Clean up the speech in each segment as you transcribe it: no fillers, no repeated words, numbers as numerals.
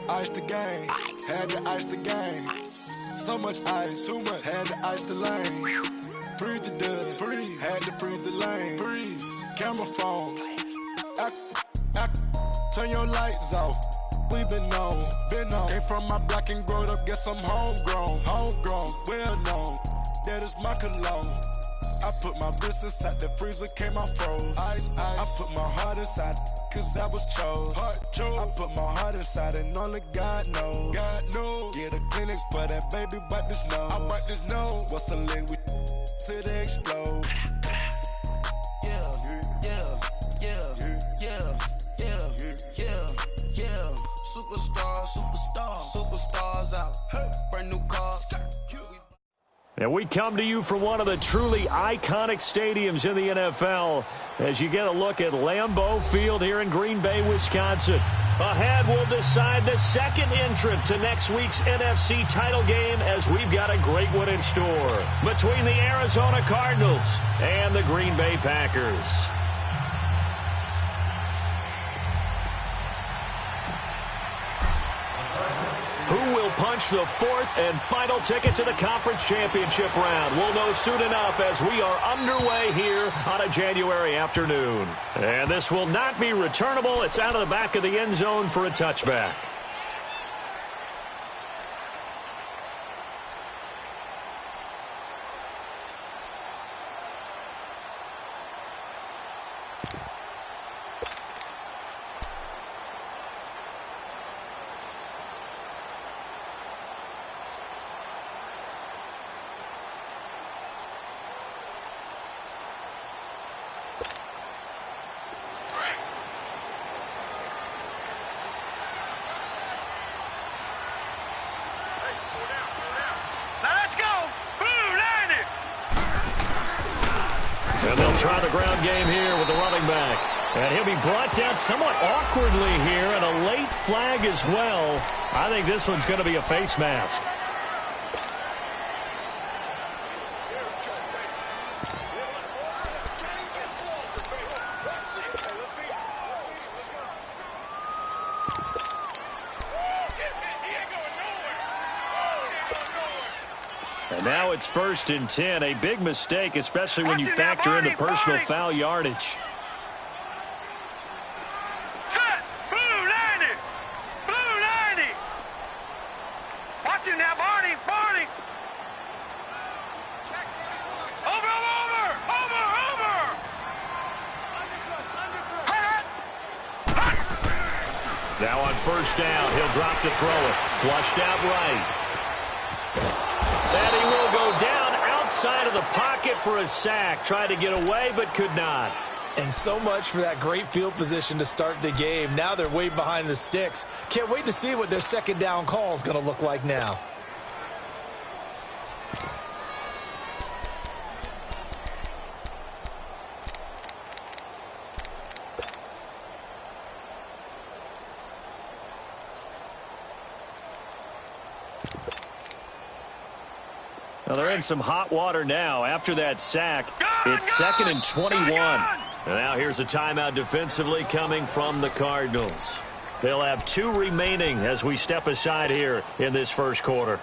Ice the game, had to ice the game. So much ice, too much, had to ice the lane. Freeze the dud, freeze, had to freeze the lane. Freeze, camera phone. Turn your lights off. We been on. Came from my block and growed up, guess I'm homegrown, well known. That is my cologne. I put my wrist inside the freezer, came out froze. Ice. I put my heart inside, cause I was chose. I put my heart inside and only God knows. Yeah, the clinics for that baby, bite this nose. I bite this nose. What's a leg with till they explode? Superstars out. Brand new cars. And we come to you from one of the truly iconic stadiums in the NFL as you get a look at Lambeau Field here in Green Bay, Wisconsin. Ahead, we'll decide the second entrant to next week's NFC title game as we've got a great one in store between the Arizona Cardinals and the Green Bay Packers. Who will punch the fourth and final ticket to the conference championship round? We'll know soon enough as we are underway here on a January afternoon. And this will not be returnable. It's out of the back of the end zone for a touchback. And they'll try the ground game here with the running back. And he'll be brought down somewhat awkwardly here, and a late flag as well. I think this one's going to be a face mask. And now it's 1st and 10. A big mistake, especially when you factor in the personal foul yardage. Set! Blue 90! Blue 90! Watch him now, Barney! Barney! Over! Now on 1st down, he'll drop to throw it. Flushed out right. And he will go down outside of the pocket for a sack. Tried to get away, but could not. And so much for that great field position to start the game. Now they're way behind the sticks. Can't wait to see what their second down call is going to look like now. Well, they're in some hot water now. After that sack, it's 2nd and 21. And now here's a timeout defensively coming from the Cardinals. They'll have 2 remaining as we step aside here in this first quarter.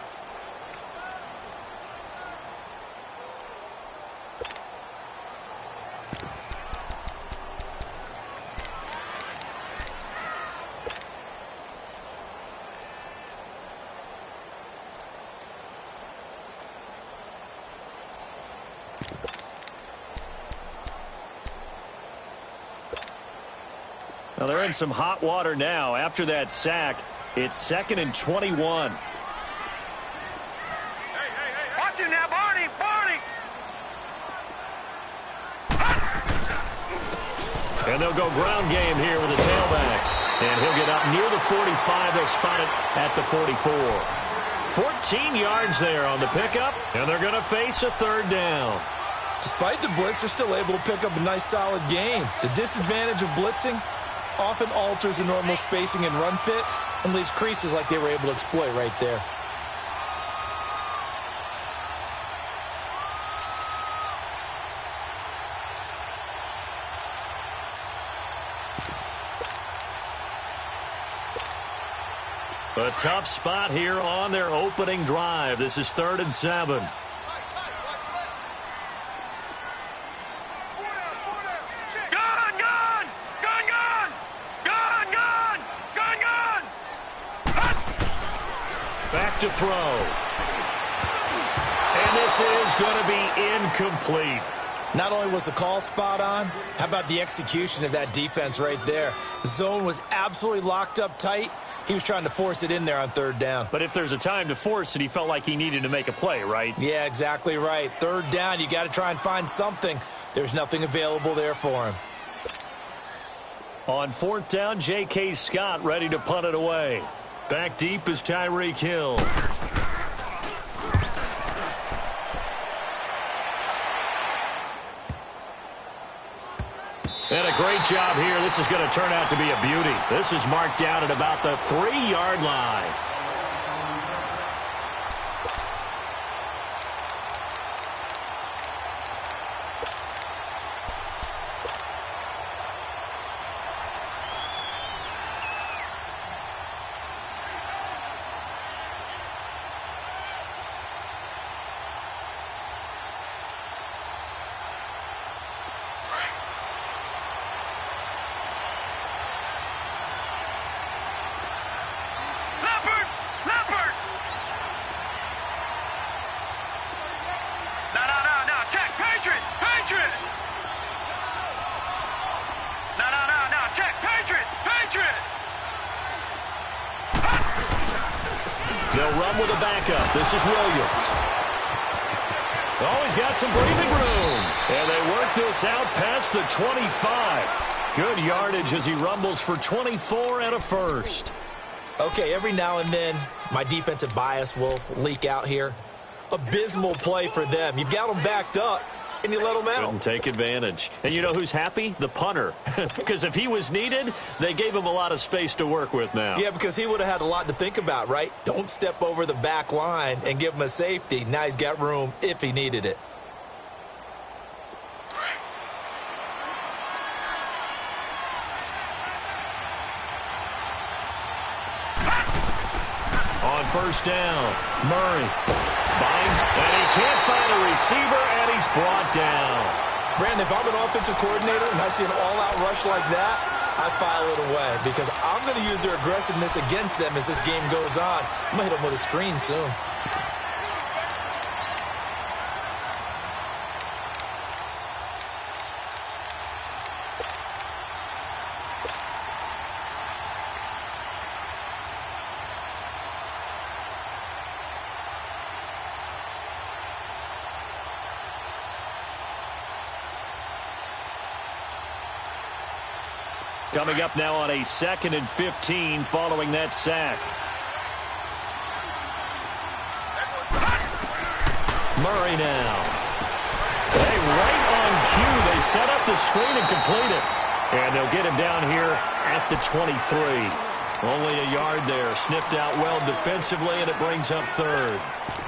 Well, they're in some hot water now. After that sack, it's 2nd and 21. Watch him now, Barney! Barney! And they'll go ground game here with a tailback. And he'll get up near the 45. They'll spot it at the 44. 14 yards there on the pickup. And they're going to face a 3rd down. Despite the blitz, they're still able to pick up a nice, solid gain. The disadvantage of blitzing often alters the normal spacing and run fits and leaves creases like they were able to exploit right there. A tough spot here on their opening drive. This is 3rd and 7. Gun, gun! Gun, gun! Gun, gun! Gun, gun! Back to throw. And this is going to be incomplete. Not only was the call spot on, how about the execution of that defense right there? The zone was absolutely locked up tight. He was trying to force it in there on 3rd down. But if there's a time to force it, he felt like he needed to make a play, right? Yeah, exactly right. 3rd down, you got to try and find something. There's nothing available there for him. On 4th down, J.K. Scott ready to punt it away. Back deep is Tyreek Hill. And a great job here. This is going to turn out to be a beauty. This is marked down at about the 3-yard line. They'll run with a backup. This is Williams. Oh, he's got some breathing room. And they work this out past the 25. Good yardage as he rumbles for 24 and a first. Okay, every now and then, my defensive bias will leak out here. Abysmal play for them. You've got them backed up, and you let them out. Couldn't take advantage. And you know who's happy? The punter. Because if he was needed, they gave him a lot of space to work with now. Yeah, because he would have had a lot to think about, right? Don't step over the back line and give him a safety. Now he's got room if he needed it. On 1st down, Murray binds, and he can't find a receiver, and he's brought down. Brandon, if I'm an offensive coordinator and I see an all-out rush like that, I file it away because I'm going to use their aggressiveness against them as this game goes on. I'm going to hit them with a screen soon. Coming up now on a 2nd and 15 following that sack. Murray now. Hey, right on cue. They set up the screen and complete it. And they'll get him down here at the 23. Only a yard there. Sniffed out well defensively, and it brings up 3rd.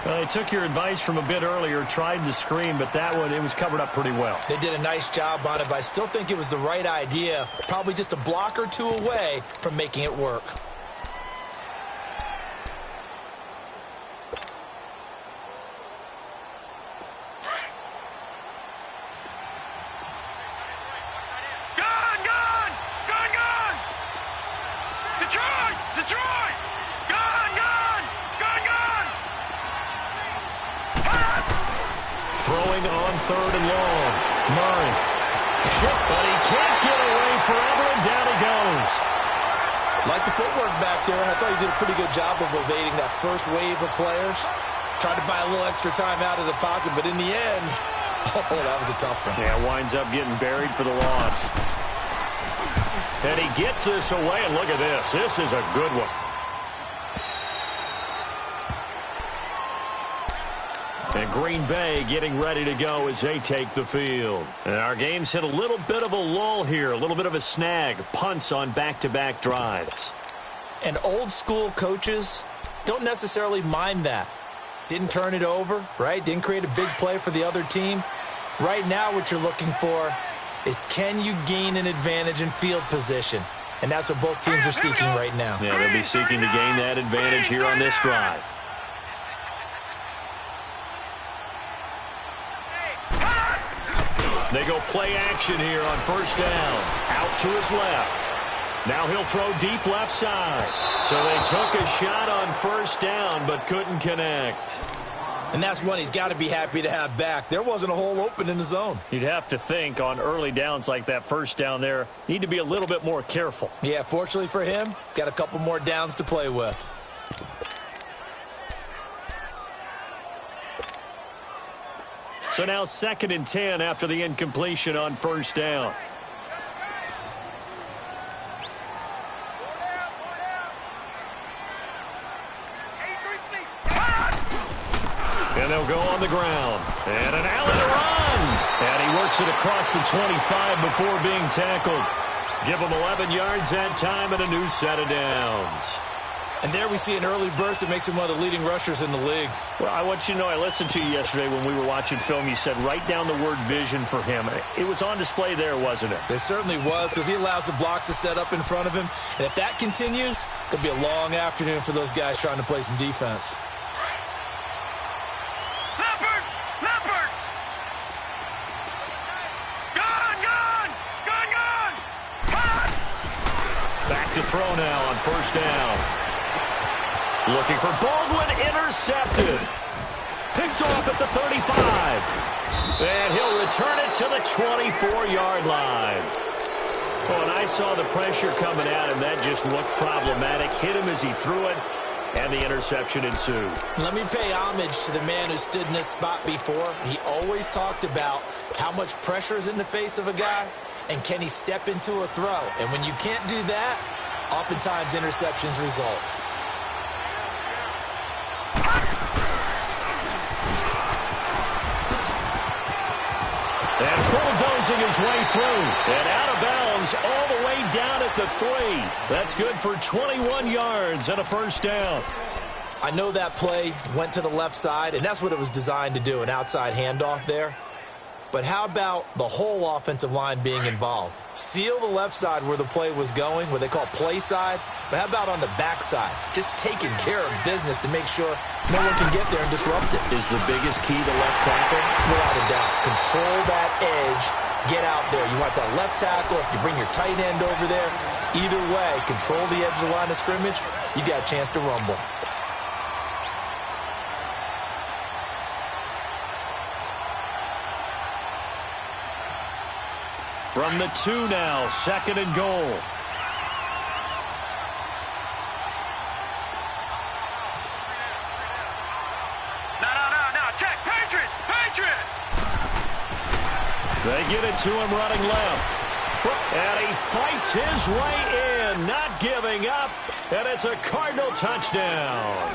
They took your advice from a bit earlier, tried the screen, but that one, it was covered up pretty well. They did a nice job on it, but I still think it was the right idea. Probably just a block or two away from making it work. Throwing on 3rd and long. Murray. Chip, but he can't get away forever, and down he goes. Like the footwork back there, and I thought he did a pretty good job of evading that first wave of players. Tried to buy a little extra time out of the pocket, but in the end, oh, that was a tough one. Yeah, winds up getting buried for the loss. And he gets this away, and look at this. This is a good one. And Green Bay getting ready to go as they take the field. And our game's hit a little bit of a lull here, a little bit of a snag. Punts on back-to-back drives. And old-school coaches don't necessarily mind that. Didn't turn it over, right? Didn't create a big play for the other team. Right now what you're looking for is, can you gain an advantage in field position? and that's what both teams are seeking right now. Yeah, they'll be seeking to gain that advantage here on this drive. They go play action here on first down. Out to his left. Now he'll throw deep left side. So they took a shot on first down but couldn't connect. And that's one he's got to be happy to have back. There wasn't a hole open in the zone. You'd have to think on early downs like that first down there, need to be a little bit more careful. Yeah, fortunately for him, got a couple more downs to play with. So now 2nd and 10 after the incompletion on first down. And they'll go on the ground. And an alley to run. And he works it across the 25 before being tackled. Give him 11 yards that time and a new set of downs. And there we see an early burst that makes him one of the leading rushers in the league. Well, I want you to know, I listened to you yesterday when we were watching film. You said write down the word vision for him. It was on display there, wasn't it? It certainly was, because he allows the blocks to set up in front of him. And if that continues, it'll be a long afternoon for those guys trying to play some defense. Back to throw now on first down. Looking for Baldwin, intercepted. Picked off at the 35. And he'll return it to the 24-yard line. Well, and I saw the pressure coming at him. That just looked problematic. Hit him as he threw it, and the interception ensued. Let me pay homage to the man who stood in this spot before. He always talked about how much pressure is in the face of a guy, and can he step into a throw? And when you can't do that, oftentimes interceptions result. And bulldozing his way through. And out of bounds all the way down at the 3. That's good for 21 yards and a first down. I know that play went to the left side, and that's what it was designed to do, an outside handoff there. But how about the whole offensive line being involved? Seal the left side where the play was going, what they call play side. But how about on the back side? Just taking care of business to make sure no one can get there and disrupt it. Is the biggest key to left tackle? Without a doubt. Control that edge. Get out there. You want that left tackle. If you bring your tight end over there, either way, control the edge of the line of scrimmage, you got a chance to rumble. From the 2 now, 2nd and goal. No, check, Patriot! They get it to him running left. And he fights his way in, not giving up. And it's a Cardinal touchdown.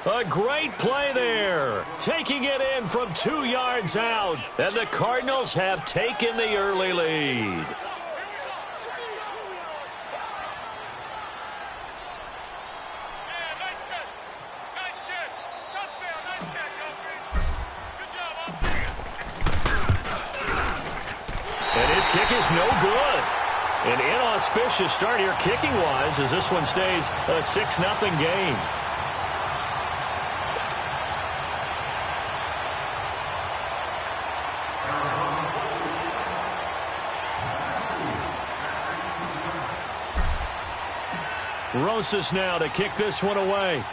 A great play there, taking it in from 2 yards out, and the Cardinals have taken the early lead. And his kick is no good. An inauspicious start here kicking-wise as this one stays a 6-0 game. Rosas now to kick this one away.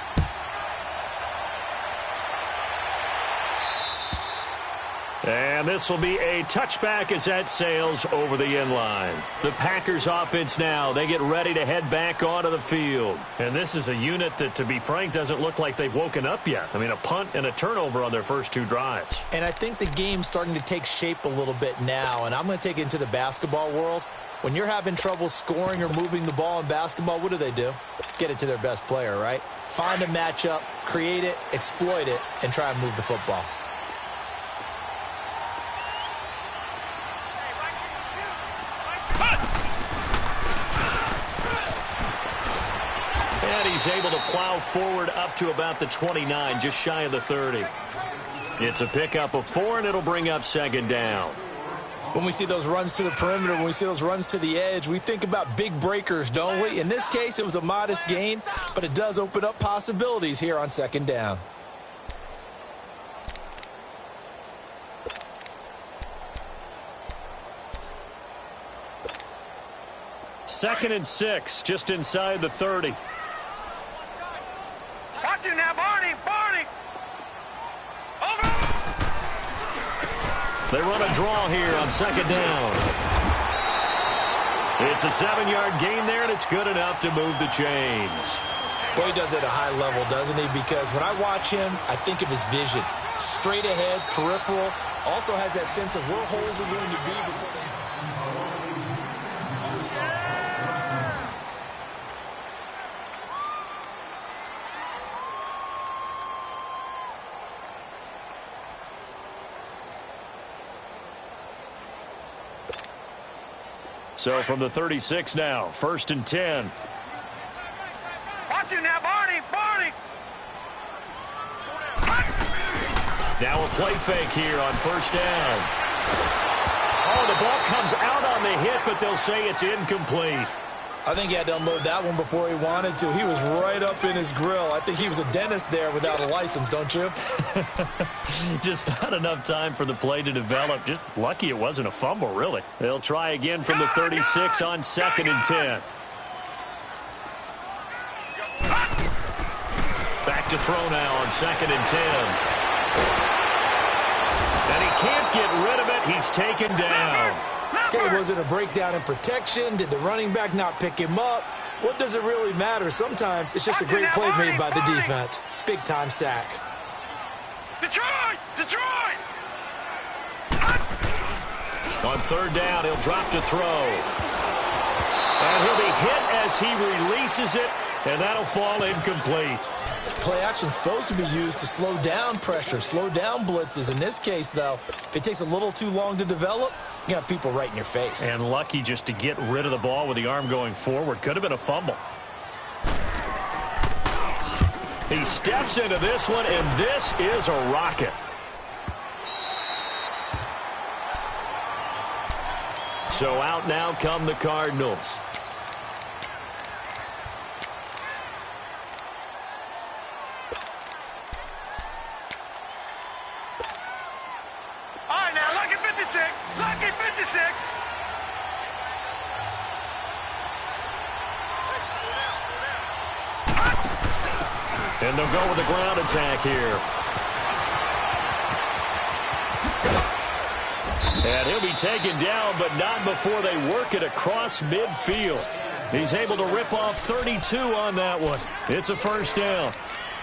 And this will be a touchback as that sails over the end line. The Packers offense now, they get ready to head back onto the field. And this is a unit that, to be frank, doesn't look like they've woken up yet. I mean, a punt and a turnover on their first 2 drives. And I think the game's starting to take shape a little bit now, and I'm going to take it into the basketball world. When you're having trouble scoring or moving the ball in basketball, what do? Get it to their best player, right? Find a matchup, create it, exploit it, and try and move the football. And he's able to plow forward up to about the 29, just shy of the 30. It's a pickup of 4, and it'll bring up 2nd down. When we see those runs to the perimeter, when we see those runs to the edge, we think about big breakers, don't we? In this case, it was a modest gain, but it does open up possibilities here on second down. Second and 6, just inside the 30. Watch it now, Barney! Barney! Over! They run a draw here on second down. It's a 7-yard gain there, and it's good enough to move the chains. Boy, he does it at a high level, doesn't he? Because when I watch him, I think of his vision. Straight ahead, peripheral, also has that sense of where holes are going to be before they... So from the 36 now, 1st and 10. Watch it now, Barney! Barney! Now a play fake here on 1st down. Oh, the ball comes out on the hit, but they'll say it's incomplete. I think he had to unload that one before he wanted to. He was right up in his grill. I think he was a dentist there without a license, don't you? Just not enough time for the play to develop. Just lucky it wasn't a fumble, really. They'll try again from the 36 on 2nd and 10. Back to throw now on 2nd and 10. And he can't get rid of it. He's taken down. Okay, was it a breakdown in protection? Did the running back not pick him up? What does it really matter? Sometimes it's just a great play made by the defense. Big-time sack. Detroit! Detroit! On 3rd down, he'll drop to throw. And he'll be hit as he releases it, and that'll fall incomplete. Play action is supposed to be used to slow down pressure, slow down blitzes. In this case, though, if it takes a little too long to develop, you got people right in your face. And lucky just to get rid of the ball with the arm going forward. Could have been a fumble. He steps into this one, and this is a rocket. So out now come the Cardinals. All right, now, lucky 56. Lucky 56. And they'll go with the ground attack here. And he'll be taken down, but not before they work it across midfield. He's able to rip off 32 on that one. It's a 1st down.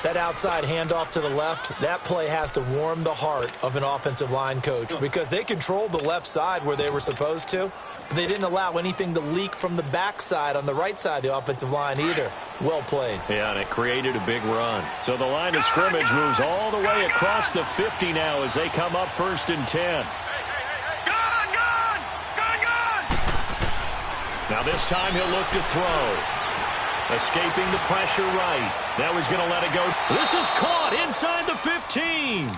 That outside handoff to the left, that play has to warm the heart of an offensive line coach because they controlled the left side where they were supposed to, but they didn't allow anything to leak from the backside on the right side of the offensive line either. Well played. Yeah, and it created a big run. So the line of scrimmage moves all the way across the 50 now as they come up 1st and 10. Gone! Now this time he'll look to throw. Escaping the pressure right. Now he's going to let it go. This is caught inside the 15.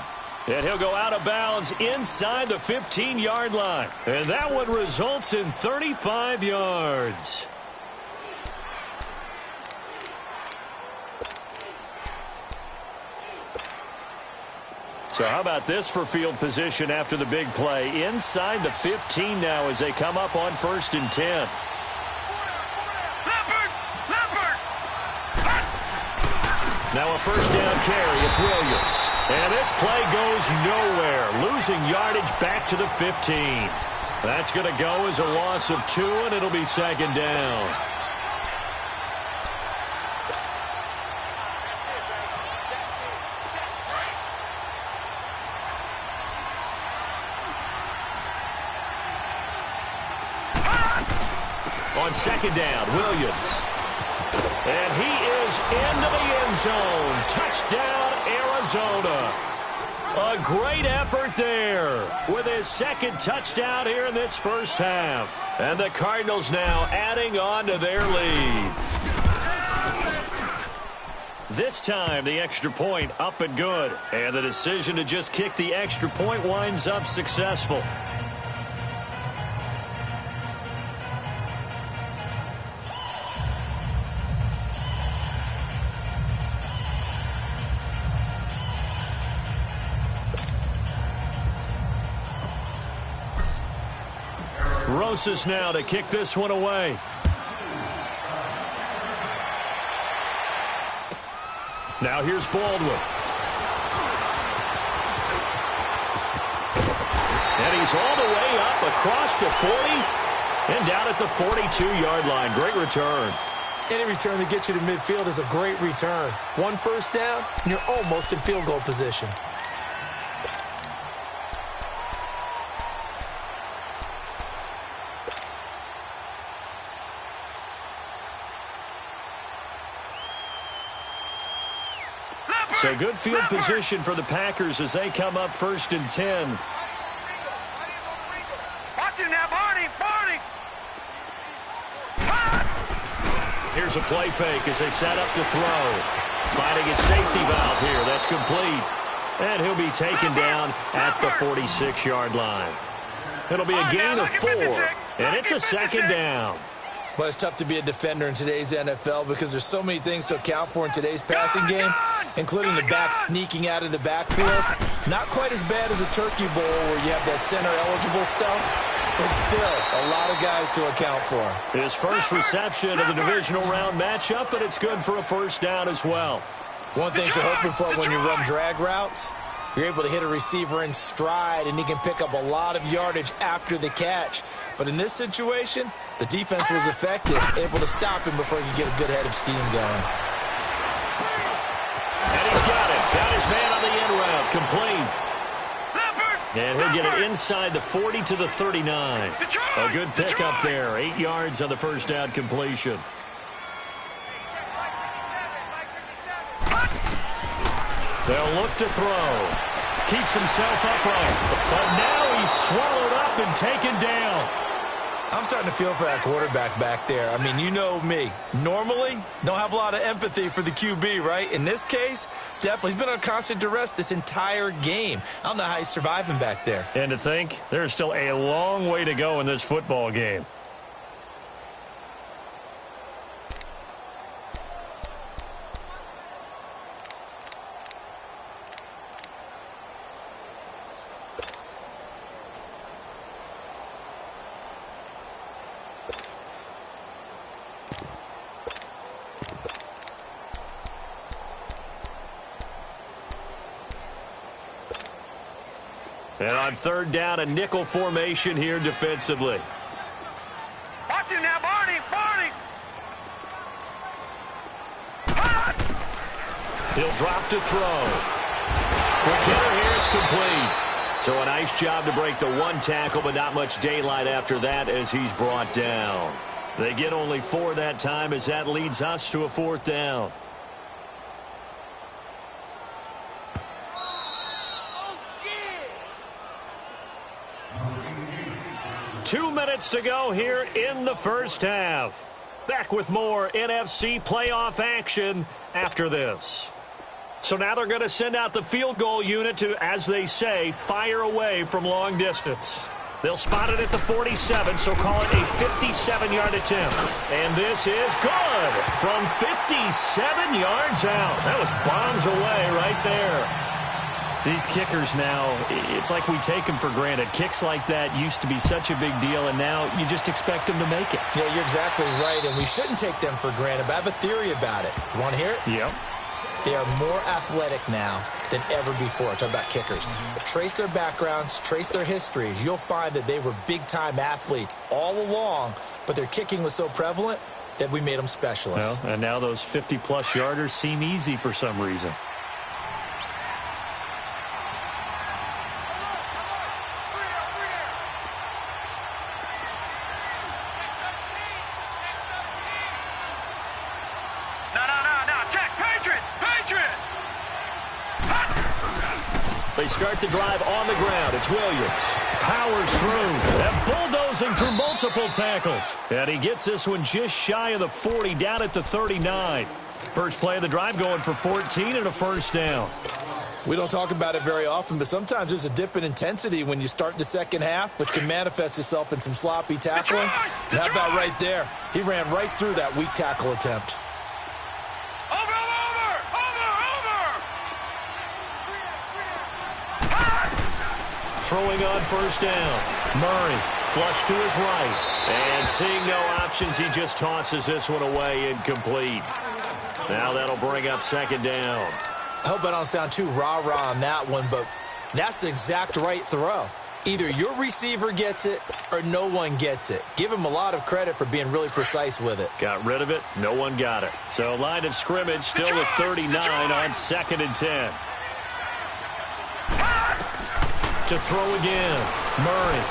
And he'll go out of bounds inside the 15-yard line. And that one results in 35 yards. So how about this for field position after the big play? Inside the 15 now as they come up on 1st and 10. Now a 1st down carry. It's Williams. And this play goes nowhere. Losing yardage back to the 15. That's going to go as a loss of 2, and it'll be 2nd down. On 2nd down, Williams. And he is into the end zone. Touchdown, Arizona. A great effort there with his 2nd touchdown here in this 1st half. And the Cardinals now adding on to their lead. This time, the extra point up and good. And the decision to just kick the extra point winds up successful. closest now to kick this one away. Now here's Baldwin. And he's all the way up across the 40 and down at the 42-yard line. Great return. Any return that gets you to midfield is a great return. 1 first down, and you're almost in field goal position. So good field position for the Packers as they come up 1st and 10. Watch it now, Barney. Here's a play fake as they set up to throw. Finding his safety valve here. That's complete. And he'll be taken down at the 46-yard line. It'll be a gain of 4, and it's a 2nd down. But it's tough to be a defender in today's NFL because there's so many things to account for in today's passing game, including the back sneaking out of the backfield. Not quite as bad as a turkey bowl where you have that center-eligible stuff, but still a lot of guys to account for. His first reception of the divisional round matchup, but it's good for a 1st down as well. One thing you're hoping for when you run drag routes, you're able to hit a receiver in stride, and he can pick up a lot of yardage after the catch. But in this situation, the defense was effective, able to stop him before he could get a good head of steam going. And he's got it. Got his man on the end route. Complete. And he'll get it inside the 40 to the 39. A good pickup there. 8 yards on the 1st down completion. They'll look to throw. Keeps himself upright. But now he's swallowed up and taken down. I'm starting to feel for that quarterback back there. I mean, you know me. Normally, don't have a lot of empathy for the QB, right? In this case, definitely. He's been on constant duress this entire game. I don't know how he's surviving back there. And to think, there's still a long way to go in this football game. And on 3rd down, a nickel formation here defensively. Watch it now, Barney. He'll drop to throw. Quick hitter here, it's complete. So a nice job to break the 1 tackle, but not much daylight after that as he's brought down. They get only 4 that time as that leads us to a 4th down. 2 minutes to go here in the 1st half. Back with more NFC playoff action after this. So now they're going to send out the field goal unit to, as they say, fire away from long distance. They'll spot it at the 47, so call it a 57-yard attempt. And this is good from 57 yards out. That was bombs away right there. These kickers now, it's like we take them for granted. Kicks like that used to be such a big deal, and now you just expect them to make it. Yeah, you're exactly right, and we shouldn't take them for granted, but I have a theory about it. You want to hear it? Yep. They are more athletic now than ever before. Talk about kickers. Trace their backgrounds, trace their histories. You'll find that they were big-time athletes all along, but their kicking was so prevalent that we made them specialists. Well, and now those 50-plus yarders seem easy for some reason. They start the drive on the ground. It's Williams. Powers through. And bulldozing through multiple tackles. And he gets this one just shy of the 40, down at the 39. First play of the drive going for 14 and a 1st down. We don't talk about it very often, but sometimes there's a dip in intensity when you start the 2nd half, which can manifest itself in some sloppy tackling. And how about right there? He ran right through that weak tackle attempt. Throwing on 1st down. Murray flush to his right. And seeing no options, he just tosses this one away, incomplete. Now that'll bring up second down. I hope I don't sound too rah-rah on that one, but that's the exact right throw. Either your receiver gets it or no one gets it. Give him a lot of credit for being really precise with it. Got rid of it. No one got it. So line of scrimmage still at 39 on 2nd and 10. To throw again. Murray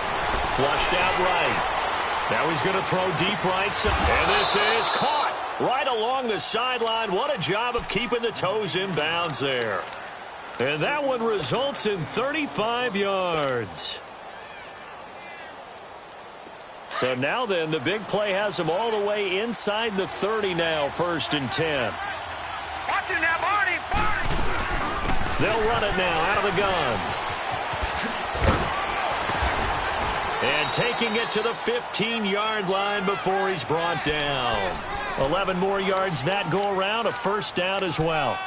flushed out right. Now he's going to throw deep right side. And this is caught right along the sideline. What a job of keeping the toes in bounds there. And that one results in 35 yards. So now then, the big play has them all the way inside the 30 now, 1st and 10. Watch it now, Barney! They'll run it now out of the gun. And taking it to the 15-yard line before he's brought down. 11 more yards that go around, a first down as well.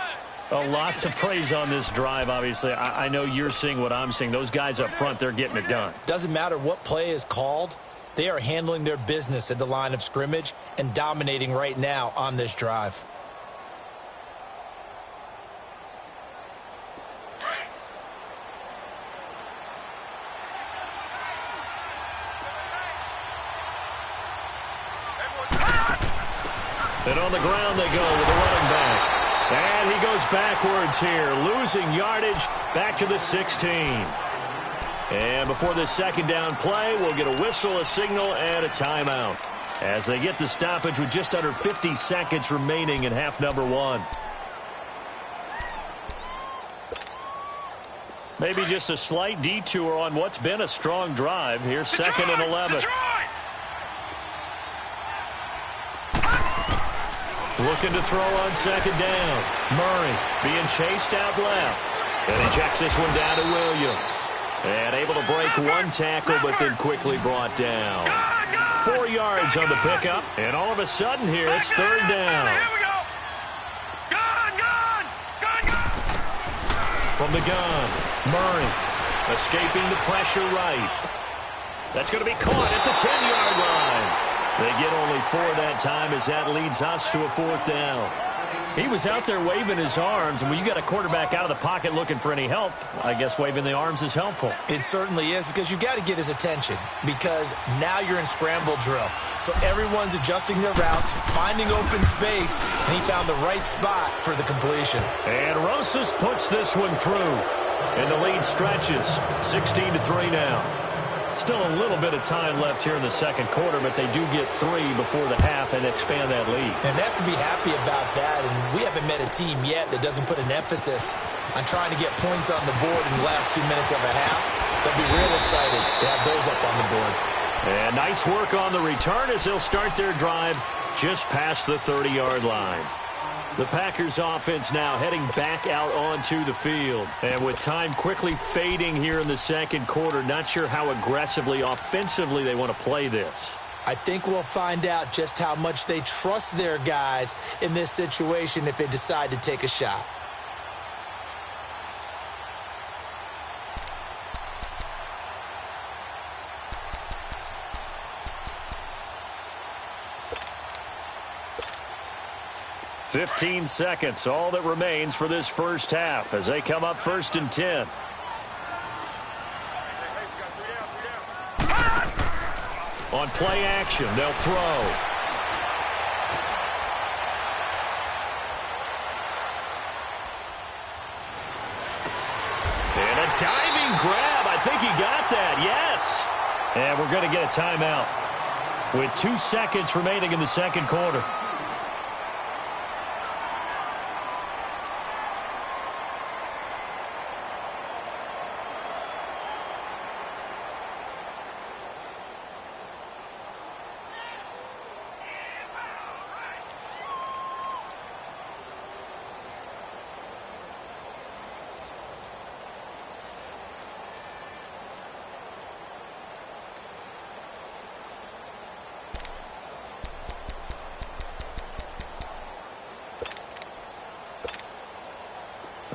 A lot to praise on this drive, obviously. I know you're seeing what I'm seeing. Those guys up front, they're getting it done. Doesn't matter what play is called. They are handling their business at the line of scrimmage and dominating right now on this drive. And on the ground they go with the running back. And he goes backwards here, losing yardage back to the 16. And before this second down play, we'll get a whistle, a signal, and a timeout as they get the stoppage with just under 50 seconds remaining in half number 1. Maybe just a slight detour on what's been a strong drive. Here's 2nd and 11. Looking to throw on 2nd down. Murray being chased out left. And he checks this one down to Williams. And able to break one tackle, but then quickly brought down. 4 yards on the pickup. And all of a sudden here, it's 3rd down. Here we go. Gun. From the gun, Murray escaping the pressure right. That's going to be caught at the 10-yard line. They get only 4 that time as that leads us to a 4th down. He was out there waving his arms, and when you got a quarterback out of the pocket looking for any help, I guess waving the arms is helpful. It certainly is, because you got to get his attention, because now you're in scramble drill. So everyone's adjusting their routes, finding open space, and he found the right spot for the completion. And Rosas puts this one through, and the lead stretches 16-3 now. Still a little bit of time left here in the second quarter, but they do get 3 before the half and expand that lead. And they have to be happy about that, and we haven't met a team yet that doesn't put an emphasis on trying to get points on the board in the last 2 minutes of a half. They'll be real excited to have those up on the board. And nice work on the return as they'll start their drive just past the 30-yard line. The Packers offense now heading back out onto the field. And with time quickly fading here in the second quarter, not sure how aggressively, offensively they want to play this. I think we'll find out just how much they trust their guys in this situation if they decide to take a shot. "15 seconds, all that remains for this first half as they come up 1st and 10. On play action, they'll throw. And a diving grab. I think he got that. Yes. And we're going to get a timeout with 2 seconds remaining in the second quarter.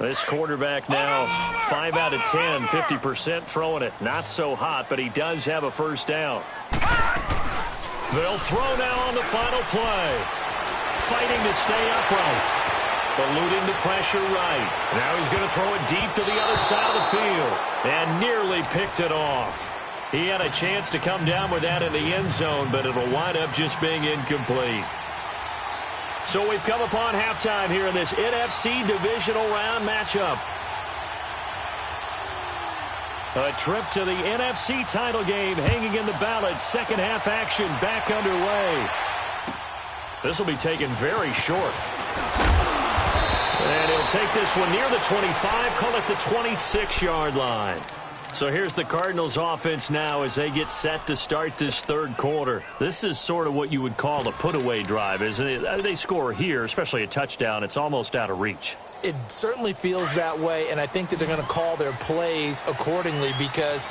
This quarterback now 5 out of 10, 50% throwing it. Not so hot, but he does have a first down. They'll throw now on the final play. Fighting to stay upright. Eluding the pressure right. Now he's going to throw it deep to the other side of the field. And nearly picked it off. He had a chance to come down with that in the end zone, but it'll wind up just being incomplete. So we've come upon halftime here in this NFC divisional round matchup. A trip to the NFC title game hanging in the balance. Second half action back underway. This will be taken very short. And he'll take this one near the 25, call it the 26-yard line. So here's the Cardinals offense now as they get set to start this third quarter. This is sort of what you would call a put-away drive, isn't it? They score here, especially a touchdown. It's almost out of reach. It certainly feels that way, and I think that they're going to call their plays accordingly because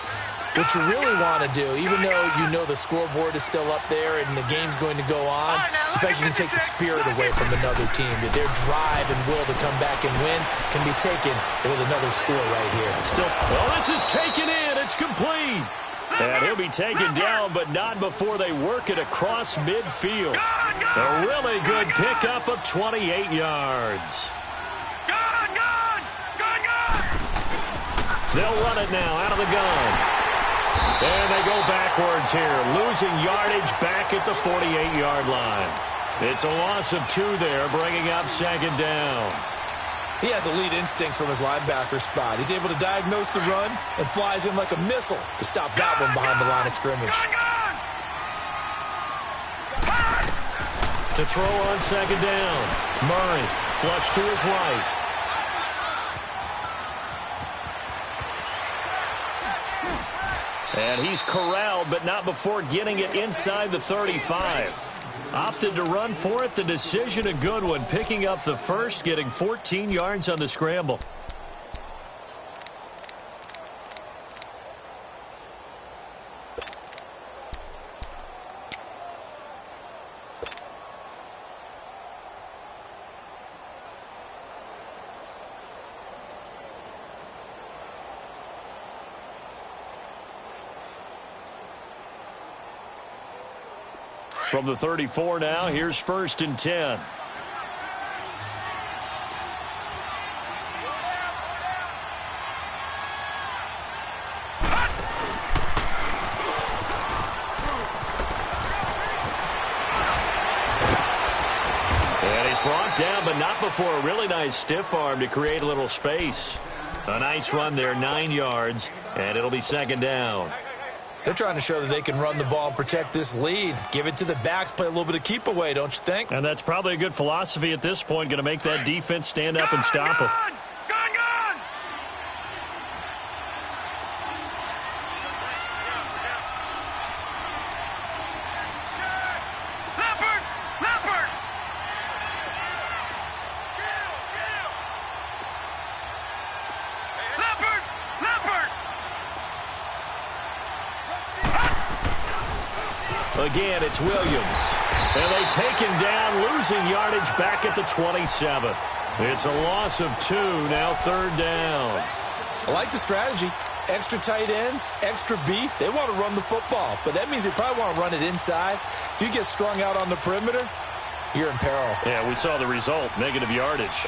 what you really want to do, even though you know the scoreboard is still up there and the game's going to go on, in fact, you can take the spirit away from another team. That their drive and will to come back and win can be taken with another score right here. Well, this is taken in. It's complete. And he'll be taken down, but not before they work it across midfield. A really good pickup of 28 yards. They'll run it now out of the gun. And they go backwards here, losing yardage back at the 48-yard line. It's a loss of 2 there, bringing up second down. He has elite instincts from his linebacker spot. He's able to diagnose the run and flies in like a missile to stop that one behind the line of scrimmage. To throw on second down, Murray flush to his right. And he's corralled, but not before getting it inside the 35. Opted to run for it. The decision a good one. Picking up the first, getting 14 yards on the scramble. From the 34 now, here's 1st and 10. And he's brought down, but not before a really nice stiff arm to create a little space. A nice run there, 9 yards, and it'll be second down. They're trying to show that they can run the ball and protect this lead. Give it to the backs, play a little bit of keep away, don't you think? And that's probably a good philosophy at this point, going to make that defense stand up and stop them. Again, it's Williams. And they take him down, losing yardage back at the 27. It's a loss of 2, now third down. I like the strategy. Extra tight ends, extra beef. They want to run the football, but that means they probably want to run it inside. If you get strung out on the perimeter, you're in peril. Yeah, we saw the result, negative yardage.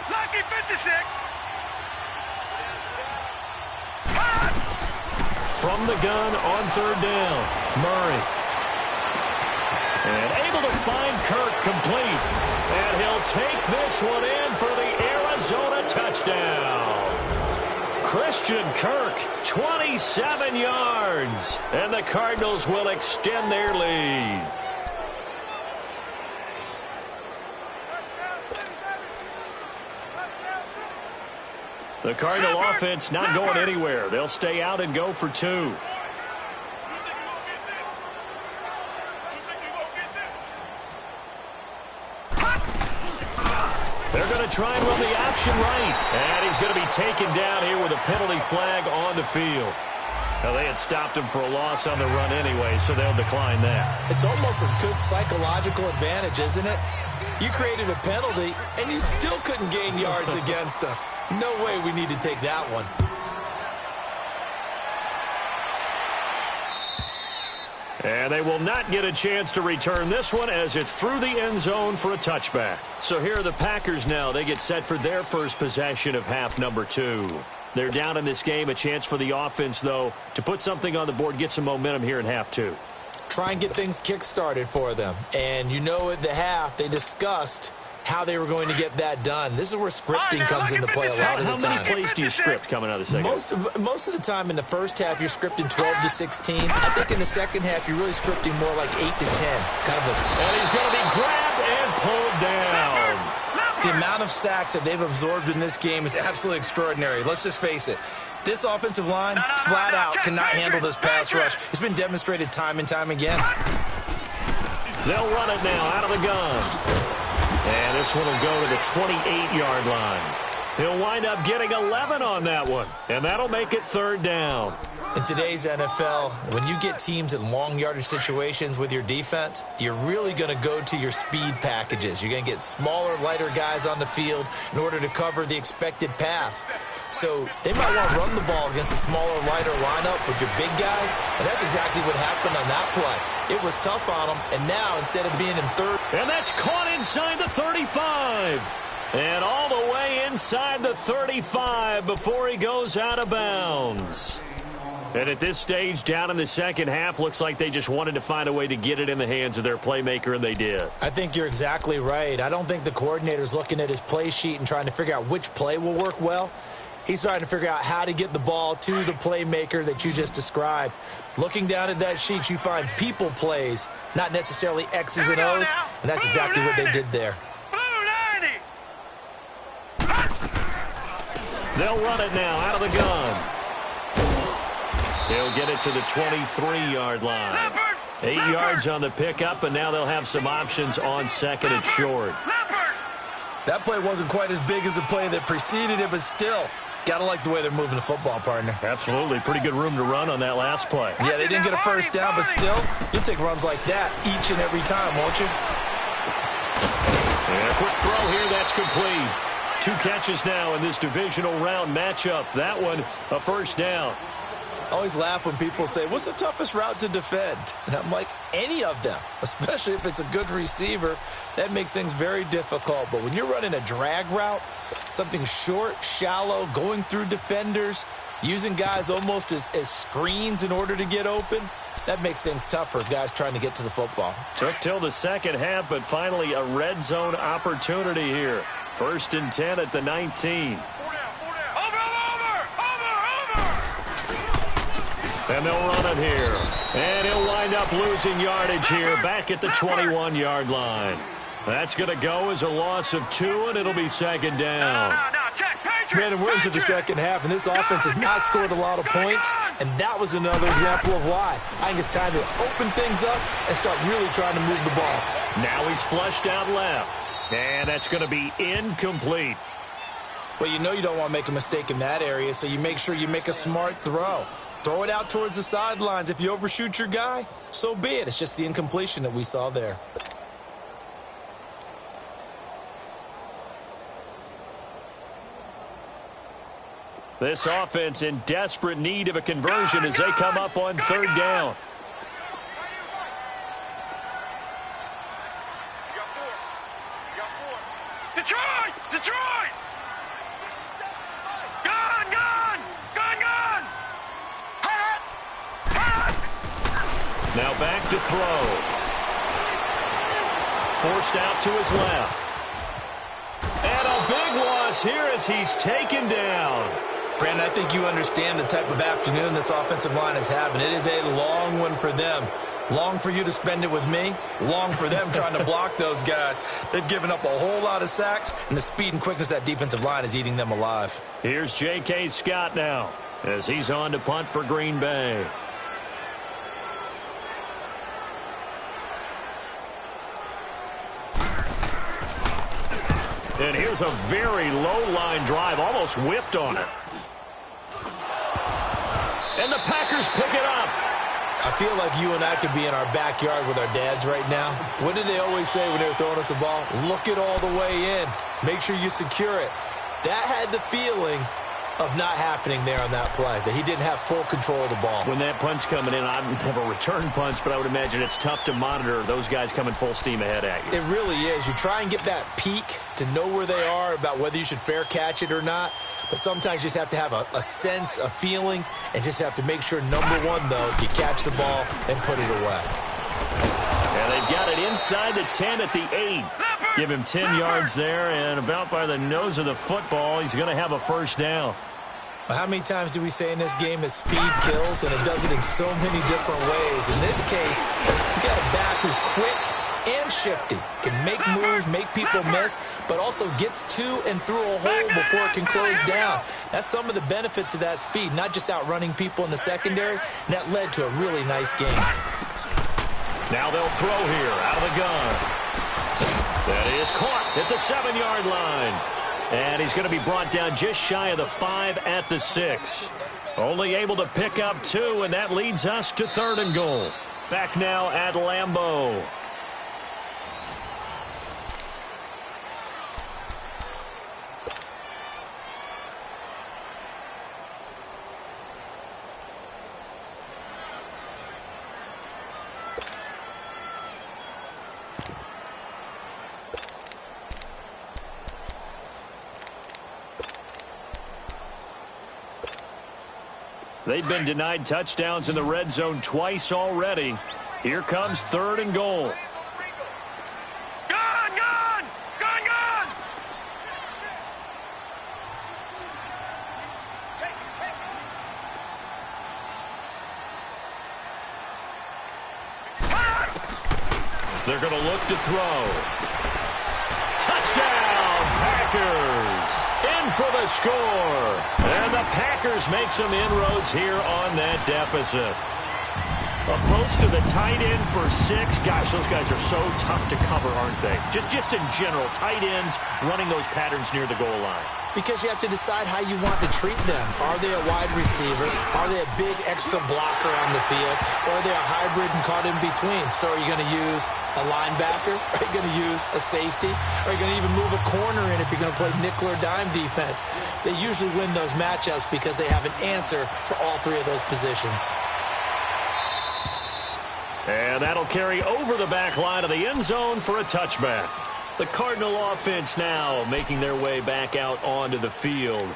Lucky 56. From the gun on third down, Murray. And able to find Kirk complete. And he'll take this one in for the Arizona touchdown. Christian Kirk, 27 yards. And the Cardinals will extend their lead. The Cardinal offense not going anywhere. They'll stay out and go for 2. going to try and run the option right. And he's going to be taken down here with a penalty flag on the field. Now, they had stopped him for a loss on the run anyway, so they'll decline that. It's almost a good psychological advantage, isn't it? You created a penalty, and you still couldn't gain yards against us. No way we need to take that one. And they will not get a chance to return this one as it's through the end zone for a touchback. So here are the Packers now. They get set for their first possession of half number 2. They're down in this game. A chance for the offense, though, to put something on the board, get some momentum here in half 2. Try and get things kick-started for them. And you know at the half, they discussed how they were going to get that done. This is where scripting comes into play a lot of the time. How many plays do you script coming out of the second? Most of the time in the first half, you're scripting 12 to 16. I think in the second half, you're really scripting more like 8 to 10. Kind of and he's going to be grabbed and pulled down. The amount of sacks that they've absorbed in this game is absolutely extraordinary. Let's just face it. This offensive line, flat out, cannot handle this pass rush. It's been demonstrated time and time again. They'll run it now out of the gun. And this one will go to the 28-yard line. He'll wind up getting 11 on that one, and that'll make it third down. In today's NFL, when you get teams in long yardage situations with your defense, you're really going to go to your speed packages. You're going to get smaller, lighter guys on the field in order to cover the expected pass. So they might want to run the ball against a smaller, lighter lineup with your big guys, and that's exactly what happened on that play. It was tough on them, and now instead of being in third... And that's caught inside the 35. And all the way inside the 35 before he goes out of bounds. And at this stage, down in the second half, looks like they just wanted to find a way to get it in the hands of their playmaker, and they did. I think you're exactly right. I don't think the coordinator's looking at his play sheet and trying to figure out which play will work well. He's trying to figure out how to get the ball to the playmaker that you just described. Looking down at that sheet, you find people plays, not necessarily X's and O's, and that's exactly what they did there. They'll run it now out of the gun. He'll get it to the 23-yard line. 8 yards on the pickup, and now they'll have some options on second and short. That play wasn't quite as big as the play that preceded it, but still, gotta like the way they're moving the football, partner. Absolutely. Pretty good room to run on that last play. Yeah, they didn't get a first down, but still, you'll take runs like that each and every time, won't you? And a quick throw here, that's complete. 2 catches now in this divisional round matchup. That one, a first down. I always laugh when people say, what's the toughest route to defend? And I'm like, any of them, especially if it's a good receiver. That makes things very difficult. But when you're running a drag route, something short, shallow, going through defenders, using guys almost as screens in order to get open, that makes things tough for guys trying to get to the football. Took till the second half, but finally a red zone opportunity here. 1st and 10 at the 19. And they'll run it here. And he'll wind up losing yardage here back at the 21-yard line. That's going to go as a loss of 2, and it'll be second down. Brandon, we're into the second half, and this offense has not scored a lot of points, and that was another example of why. I think it's time to open things up and start really trying to move the ball. Now he's flushed out left, and that's going to be incomplete. Well, you know you don't want to make a mistake in that area, so you make sure you make a smart throw. Throw it out towards the sidelines. If you overshoot your guy, so be it. It's just the incompletion that we saw there. This offense in desperate need of a conversion as they come up on third down. Detroit! Detroit! Gun! Gun! Gun! Gun! Now back to throw. Forced out to his left. And a big loss here as he's taken down. Brandon, I think you understand the type of afternoon this offensive line is having. It is a long one for them. Long for you to spend it with me. Long for them trying to block those guys. They've given up a whole lot of sacks, and the speed and quickness of that defensive line is eating them alive. Here's J.K. Scott now as he's on to punt for Green Bay. And here's a very low line drive, almost whiffed on it. And the Packers pick it up. I feel like you and I could be in our backyard with our dads right now. What did they always say when they were throwing us the ball? Look it all the way in. Make sure you secure it. That had the feeling of not happening there on that play, that he didn't have full control of the ball. When that punch coming in, I never return punch, but I would imagine it's tough to monitor those guys coming full steam ahead at you. It really is. You try and get that peek to know where they are, about whether you should fair catch it or not. But sometimes you just have to have a sense, a feeling, and just have to make sure, number one, though, you catch the ball and put it away. And they've got it inside the 10 at the 8. Give him 10 yards there, and about by the nose of the football, he's going to have a first down. Well, how many times do we say in this game that speed kills, and it does it in so many different ways? In this case, you got a back who's quick and shifty, can make moves, make people miss, but also gets to and through a hole before it can close down. That's some of the benefits of that speed, not just outrunning people in the secondary, and that led to a really nice game. Now they'll throw here out of the gun. That is caught at the 7-yard line. And he's going to be brought down just shy of the 5 at the 6. Only able to pick up 2, and that leads us to 3rd and goal. Back now at Lambeau. They've been denied touchdowns in the red zone twice already. Here comes 3rd and goal. Gone, gone! Gone, gone! They're going to look to throw. Touchdown, Packers! In for the score. And the Packers make some inroads here on that deficit. A post to the tight end for 6. Gosh, those guys are so tough to cover, aren't they? Just in general, tight ends running those patterns near the goal line. Because you have to decide how you want to treat them. Are they a wide receiver? Are they a big extra blocker on the field? Or are they a hybrid and caught in between? So are you going to use a linebacker? Are you going to use a safety? Are you going to even move a corner in if you're going to play nickel or dime defense? They usually win those matchups because they have an answer for all 3 of those positions. And that'll carry over the back line of the end zone for a touchback. The Cardinal offense now making their way back out onto the field.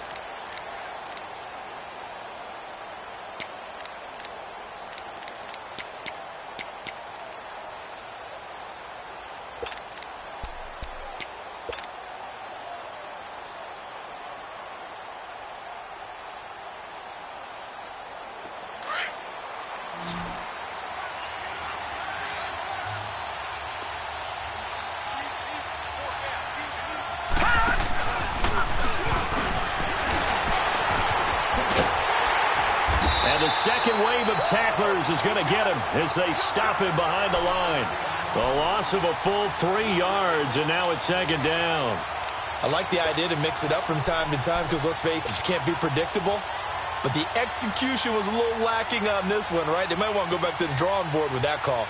The second wave of tacklers is going to get him as they stop him behind the line. The loss of a full 3 yards, and now it's 2nd down. I like the idea to mix it up from time to time because, let's face it, you can't be predictable. But the execution was a little lacking on this one, right? They might want to go back to the drawing board with that call.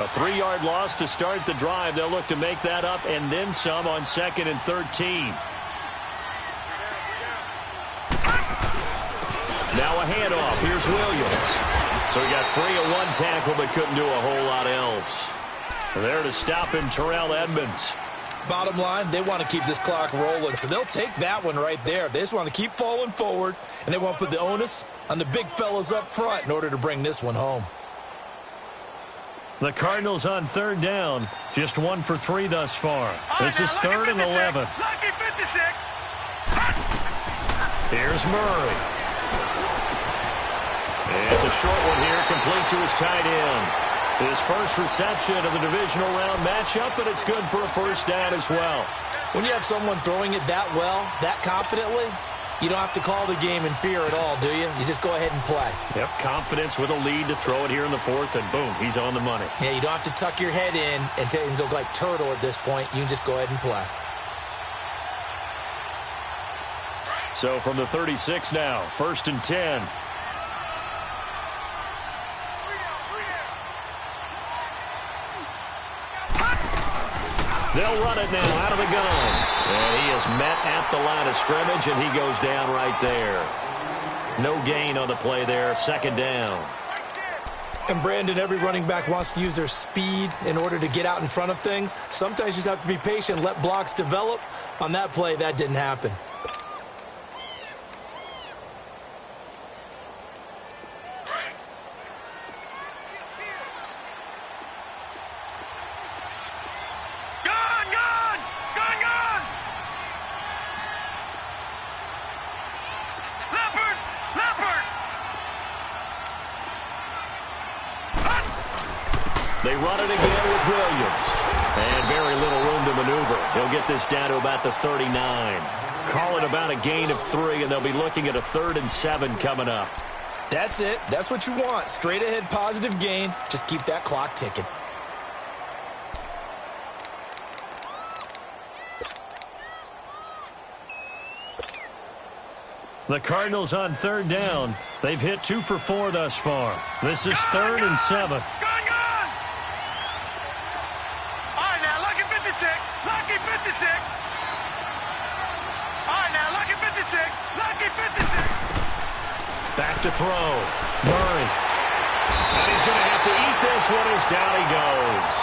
A 3-yard loss to start the drive. They'll look to make that up and then some on 2nd and 13. Now a handoff. Here's Williams. So he got free of 1 tackle but couldn't do a whole lot else. There to stop him, Terrell Edmonds. Bottom line, they want to keep this clock rolling, so they'll take that one right there. They just want to keep falling forward, and they want to put the onus on the big fellas up front in order to bring this one home. The Cardinals on 3rd down. Just 1 for 3 thus far. This is 3rd and 11. Lucky 56. Here's Murray. It's a short one here, complete to his tight end. His first reception of the divisional round matchup, but it's good for a first down as well. When you have someone throwing it that well, that confidently, You don't have to call the game in fear at all, do you? You just go ahead and play. Yep, confidence with a lead to throw it here in the fourth, and boom, he's on the money. Yeah, you don't have to tuck your head in and go like turtle at this point. You can just go ahead and play. So from the 36 now, 1st and 10. They'll run it now out of the gun. And he is met at the line of scrimmage, and he goes down right there. No gain on the play there, 2nd down. And, Brandon, every running back wants to use their speed in order to get out in front of things. Sometimes you just have to be patient, let blocks develop. On that play, that didn't happen. They run it again with Williams. And very little room to maneuver. He'll get this down to about the 39. Call it about a gain of 3, and they'll be looking at a 3rd and 7 coming up. That's it. That's what you want. Straight ahead positive gain. Just keep that clock ticking. The Cardinals on 3rd down. They've hit 2 for 4 thus far. This is 3rd and 7. Lucky 56. All right, now, lucky 56. Lucky 56. Back to throw. Murray. And he's going to have to eat this one as down he goes.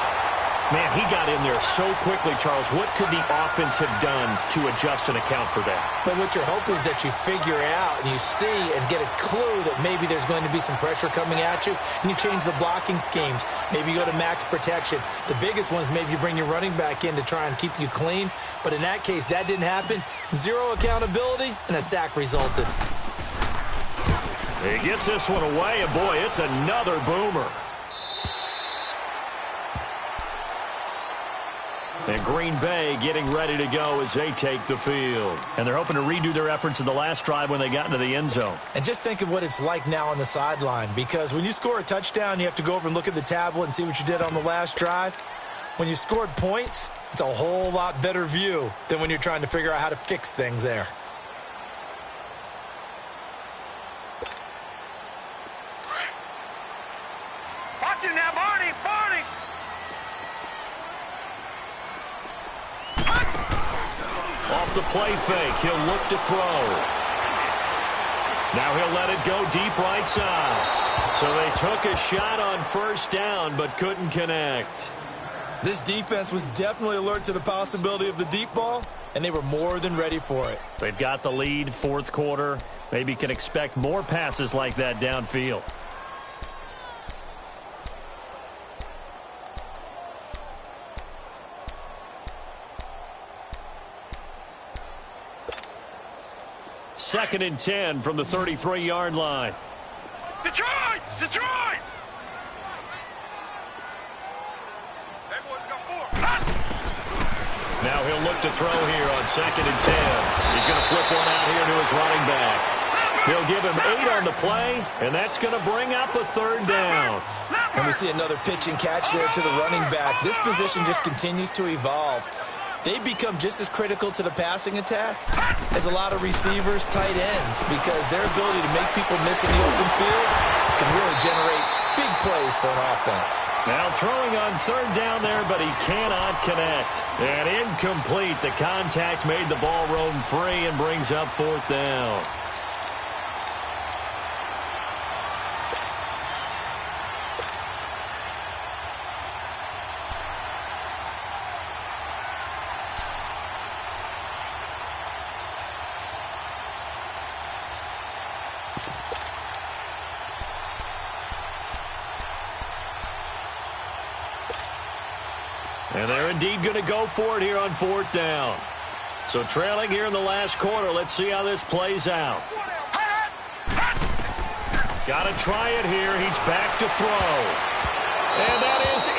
Man, he got in there so quickly, Charles. What could the offense have done to adjust and account for that? But what you're hoping is that you figure out and you see and get a clue that maybe there's going to be some pressure coming at you, and you change the blocking schemes. Maybe you go to max protection. The biggest one is maybe you bring your running back in to try and keep you clean. But in that case, that didn't happen. 0 accountability, and a sack resulted. He gets this one away, and boy, it's another boomer. And Green Bay getting ready to go as they take the field. And they're hoping to redo their efforts in the last drive when they got into the end zone. And just think of what it's like now on the sideline, because when you score a touchdown, you have to go over and look at the tablet and see what you did on the last drive. When you scored points, it's a whole lot better view than when you're trying to figure out how to fix things there. Watch it now, Barney. Barney. Off the play fake, he'll look to throw. Now he'll let it go deep right side. So they took a shot on 1st down, but couldn't connect. This defense was definitely alert to the possibility of the deep ball, and they were more than ready for it. They've got the lead, 4th quarter. Maybe can expect more passes like that downfield. Second and 10 from the 33-yard line. Detroit! Detroit! Now he'll look to throw here on 2nd and 10. He's going to flip one out here to his running back. He'll give him 8 on the play, and that's going to bring up a 3rd down. And we see another pitch and catch there to the running back. This position just continues to evolve. They become just as critical to the passing attack as a lot of receivers, tight ends, because their ability to make people miss in the open field can really generate big plays for an offense. Now throwing on 3rd down there, but he cannot connect. And incomplete. The contact made the ball roam free and brings up 4th down. And they're indeed going to go for it here on 4th down. So trailing here in the last quarter. Let's see how this plays out. Got to try it here. He's back to throw. And that is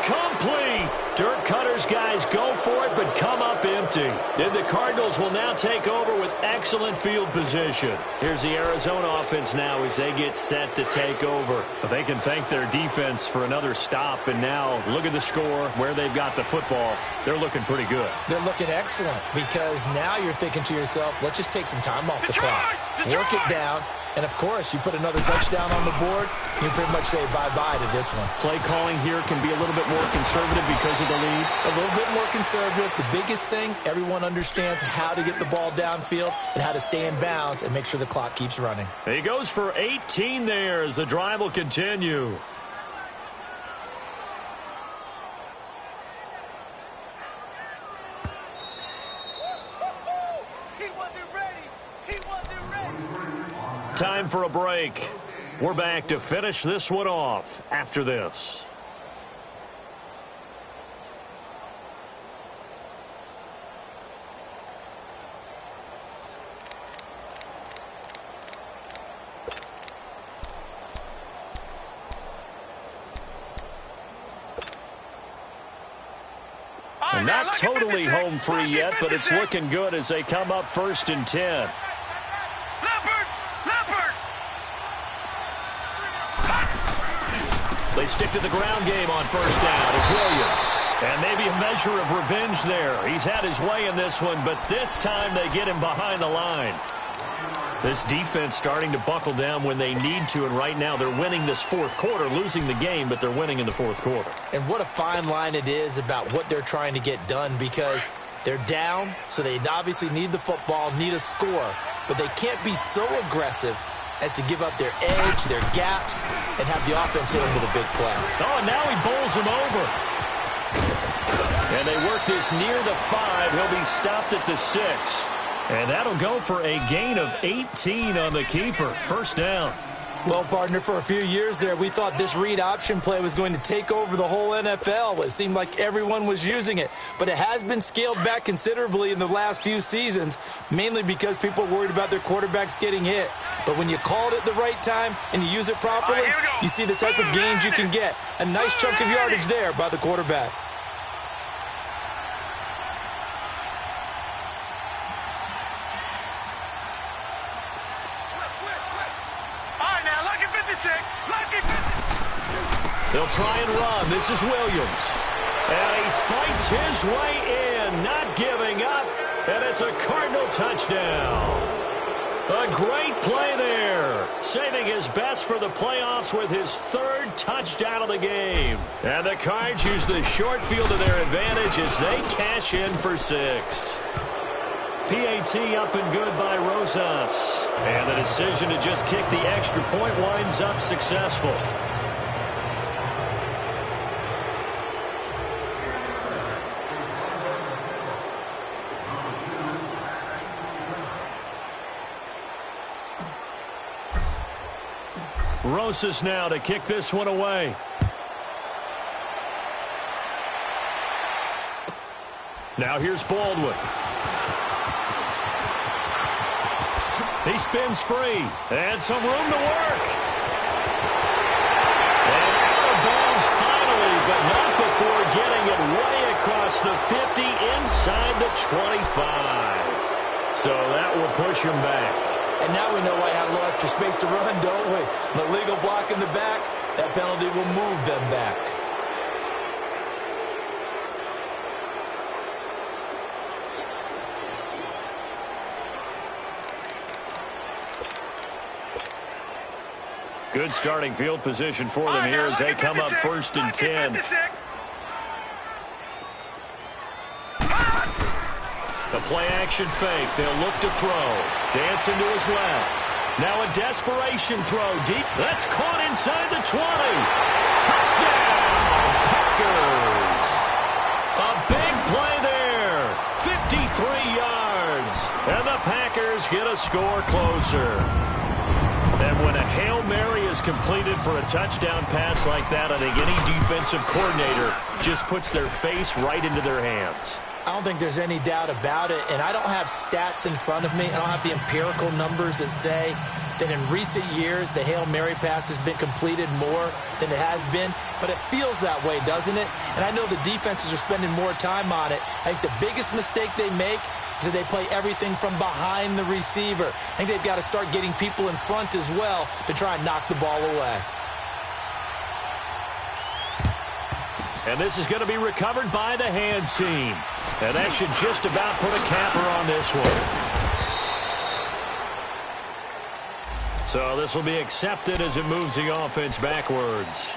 complete. Dirk Cutter's guys go for it, but come up empty. And the Cardinals will now take over with excellent field position. Here's the Arizona offense now as they get set to take over. But they can thank their defense for another stop. And now look at the score, where they've got the football. They're looking pretty good. They're looking excellent because now you're thinking to yourself, let's just take some time off the clock. Work it down. And, of course, you put another touchdown on the board, you pretty much say bye-bye to this one. Play calling here can be a little bit more conservative because of the lead. A little bit more conservative. The biggest thing, everyone understands how to get the ball downfield and how to stay in bounds and make sure the clock keeps running. He goes for 18 there as the drive will continue. Time for a break. We're back to finish this one off after this. And not totally home free yet, but it's looking good as they come up 1st and 10. They stick to the ground game on 1st down. It's Williams. And maybe a measure of revenge there. He's had his way in this one, but this time they get him behind the line. This defense starting to buckle down when they need to, and right now they're winning this 4th quarter, losing the game, but they're winning in the 4th quarter. And what a fine line it is about what they're trying to get done, because they're down, so they obviously need the football, need a score, but they can't be so aggressive as to give up their edge, their gaps, and have the offense hit them with a big play. Oh, and now he bowls him over. And they work this near the 5. He'll be stopped at the 6. And that'll go for a gain of 18 on the keeper. 1st down. Well, partner, for a few years there, we thought this read option play was going to take over the whole NFL. It seemed like everyone was using it. But it has been scaled back considerably in the last few seasons, mainly because people are worried about their quarterbacks getting hit. But when you call it at the right time and you use it properly, you see the type of gains you can get. A nice chunk of yardage there by the quarterback. They'll try and run. This is Williams. And he fights his way in, not giving up. And it's a Cardinal touchdown. A great play there. Saving his best for the playoffs with his 3rd touchdown of the game. And the Cards use the short field to their advantage as they cash in for 6. PAT up and good by Rosas. And the decision to just kick the extra point winds up successful. Rosas now to kick this one away. Now here's Baldwin. He spins free. And some room to work. And out of bounds finally, but not before getting it way across the 50 inside the 25. So that will push him back. And now we know why I have a little extra space to run, don't we? An illegal block in the back, that penalty will move them back. Good starting field position for them here as they come up 1st and 10. The play-action fake. They'll look to throw. Dancing to his left. Now a desperation throw deep. That's caught inside the 20. Touchdown, Packers. A big play there. 53 yards. And the Packers get a score closer. And when a Hail Mary is completed for a touchdown pass like that, I think any defensive coordinator just puts their face right into their hands. I don't think there's any doubt about it, and I don't have stats in front of me. I don't have the empirical numbers that say that in recent years the Hail Mary pass has been completed more than it has been, but it feels that way, doesn't it? And I know the defenses are spending more time on it. I think the biggest mistake they make is that they play everything from behind the receiver. I think they've got to start getting people in front as well to try and knock the ball away. And this is going to be recovered by the hands team. And that should just about put a capper on this one. So this will be accepted as it moves the offense backwards.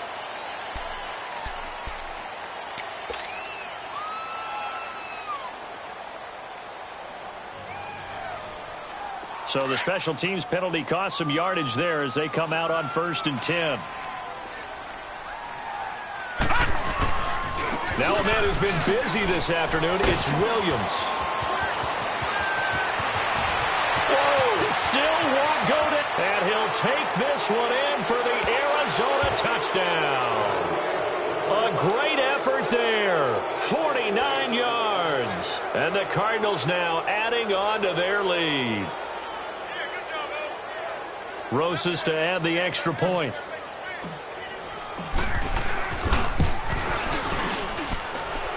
So the special teams penalty cost some yardage there as they come out on 1st and 10. Now a man who's been busy this afternoon, it's Williams. Whoa, still won't go to, and he'll take this one in for the Arizona touchdown. A great effort there, 49 yards. And the Cardinals now adding on to their lead. Rosas to add the extra point.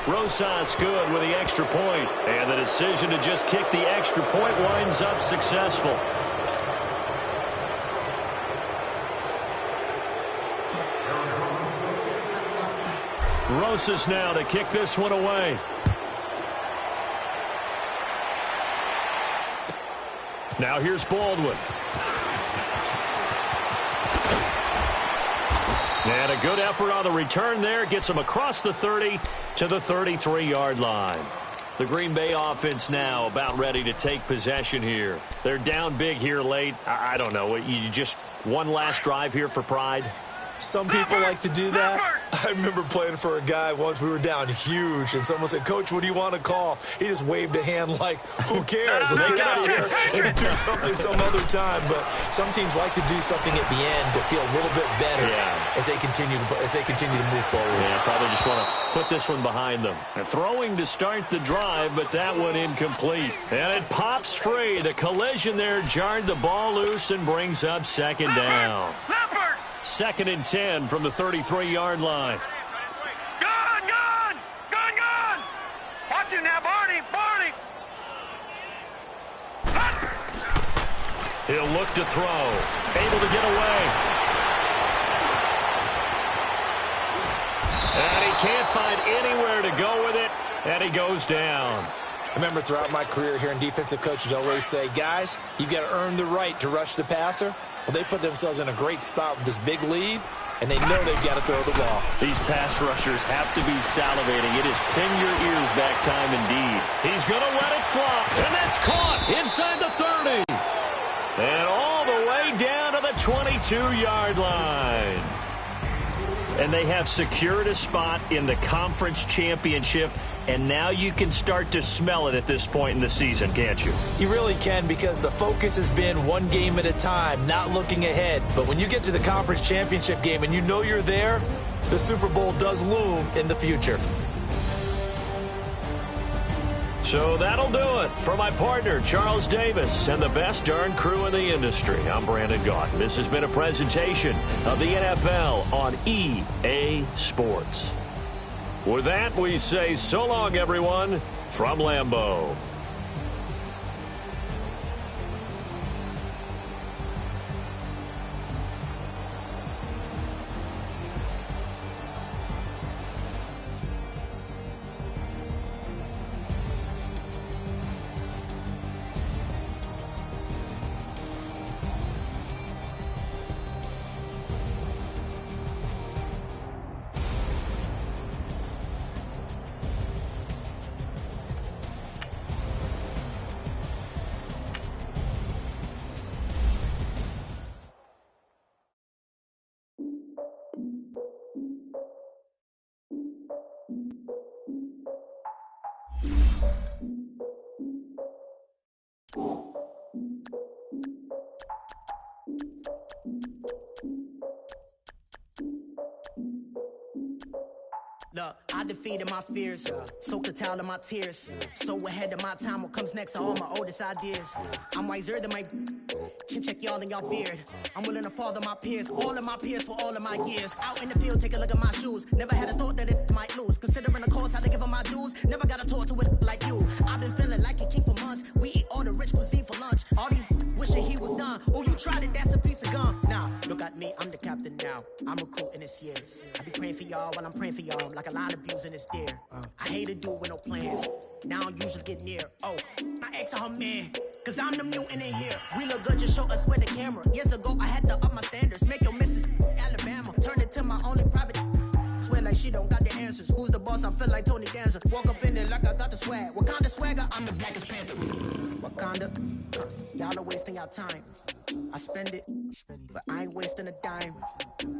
Rosas good with the extra point. And the decision to just kick the extra point winds up successful. Rosas now to kick this one away. Now here's Baldwin. And a good effort on the return there. Gets him across the 30 to the 33-yard line. The Green Bay offense now about ready to take possession here. They're down big here late. I don't know. You just one last drive here for pride? Some people like to do that. I remember playing for a guy once. We were down huge, and someone said, "Coach, what do you want to call?" He just waved a hand like, "Who cares? Let's get out of here and do something some other time." But some teams like to do something at the end to feel a little bit better as they continue to move forward. Yeah, probably just want to put this one behind them. And throwing to start the drive, but that one incomplete. And it pops free. The collision there jarred the ball loose and brings up second down. 2nd and 10 from the 33-yard line. Gone, gone! Gone, gone! Watch him now, Barney! Barney! He'll look to throw. Able to get away. And he can't find anywhere to go with it, and he goes down. I remember throughout my career here in defensive coaches always say, guys, you've got to earn the right to rush the passer. Well, they put themselves in a great spot with this big lead, and they know they've got to throw the ball. These pass rushers have to be salivating. It is pin your ears back time indeed. He's going to let it flop, and that's caught inside the 30. And all the way down to the 22-yard line. And they have secured a spot in the conference championship, and now you can start to smell it at this point in the season, can't you? You really can, because the focus has been one game at a time, not looking ahead. But when you get to the conference championship game and you know you're there, the Super Bowl does loom in the future. So that'll do it for my partner, Charles Davis, and the best darn crew in the industry. I'm Brandon Gaudin. This has been a presentation of the NFL on EA Sports. With that, we say so long, everyone, from Lambeau. Look, I defeated my fears, soaked the towel of my tears. So ahead of my time, what comes next are all my oldest ideas. I'm wiser than my chin check y'all in y'all beard. I'm willing to father my peers, all of my peers for all of my years. Out in the field, take a look at my shoes. Never had a thought that it might lose. Considering the cost, how to give them my dues. Never got a talk to it like you. I've been feeling like a king for months. We eat all the rich cuisine for lunch. All these wishing he was done. Oh, you tried it, that's a piece of gum. Now, look at me, I'm the captain now. I'm recruiting this year. I be praying for y'all while I'm praying for y'all. Like a line of abusing this deer. I hate to do with no plans. Now I usually get near. Oh, my ex are her man. Cause I'm the mutant in here. We look good, just show us where the camera. Years ago, I had to up my standards. Make your missus Alabama. Turn it to my only private. Swear like she don't got the answers. Who's the boss? I feel like Tony Danza. Walk up in there like I got the swag. What kind of swagger? I'm the blackest panther. Wakanda. Y'all are wasting our time. I spend it, but I ain't wasting a dime.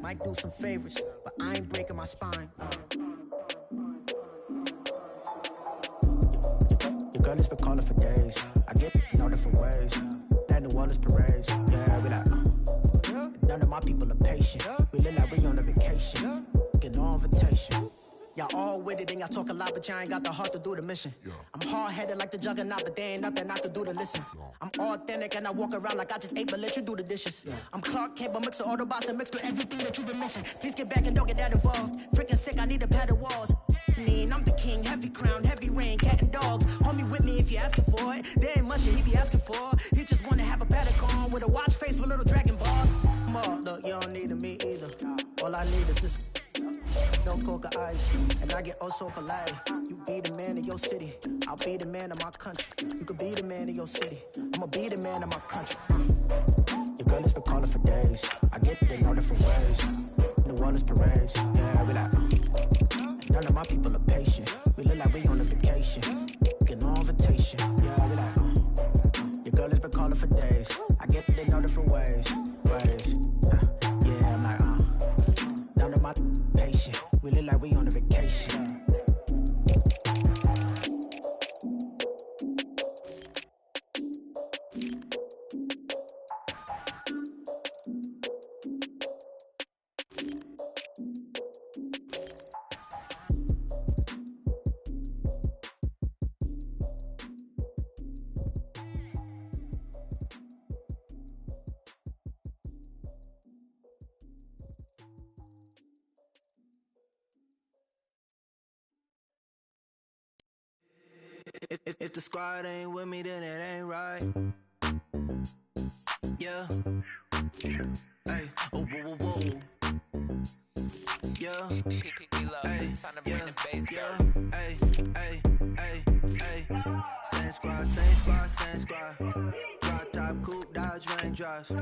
Might do some favors, but I ain't breaking my spine. Your girl has been calling for days. I get in all different ways. That New Orleans parades. Yeah, we like, none of my people are patient. We live like we on a vacation. Get no invitation. Y'all all with it and y'all talk a lot, but y'all ain't got the heart to do the mission. I'm hard-headed like the juggernaut, but there ain't nothing I can do to listen. I'm authentic and I walk around like I just ate, but let you do the dishes. I'm Clark Kent, but mix of Autobots and mixed with everything that you've been missing. Please get back and don't get that involved. Freaking sick, I need a pad of walls. I'm the king, heavy crown, heavy rain, cat and dogs. Homie with me if you're asking for it. There ain't much that he be asking for. He just wanna have a paddock on with a watch face with little dragon balls. Look, you don't need me either. All I need is this. No coca ice, and I get oh so polite. You be the man of your city, I'll be the man of my country. You could be the man of your city, I'ma be the man of my country. Your girl has been calling for days. I get it in all different ways. New Orleans parades, yeah, we like. None of my people are patient. We look like we on a vacation. Get no invitation, yeah, we like. Your girl has been calling for days. I get it in all different ways. Yeah, I'm like, none of my patient. We look like we on a vacation. If the squad ain't with me, then it ain't right. Yeah. Hey. Oh, whoa, whoa, whoa. Yeah. Hey. Yeah. Hey. Hey. Hey. Hey. Same squad, same squad, same squad. Drop top, coupe, Dodge raindrops.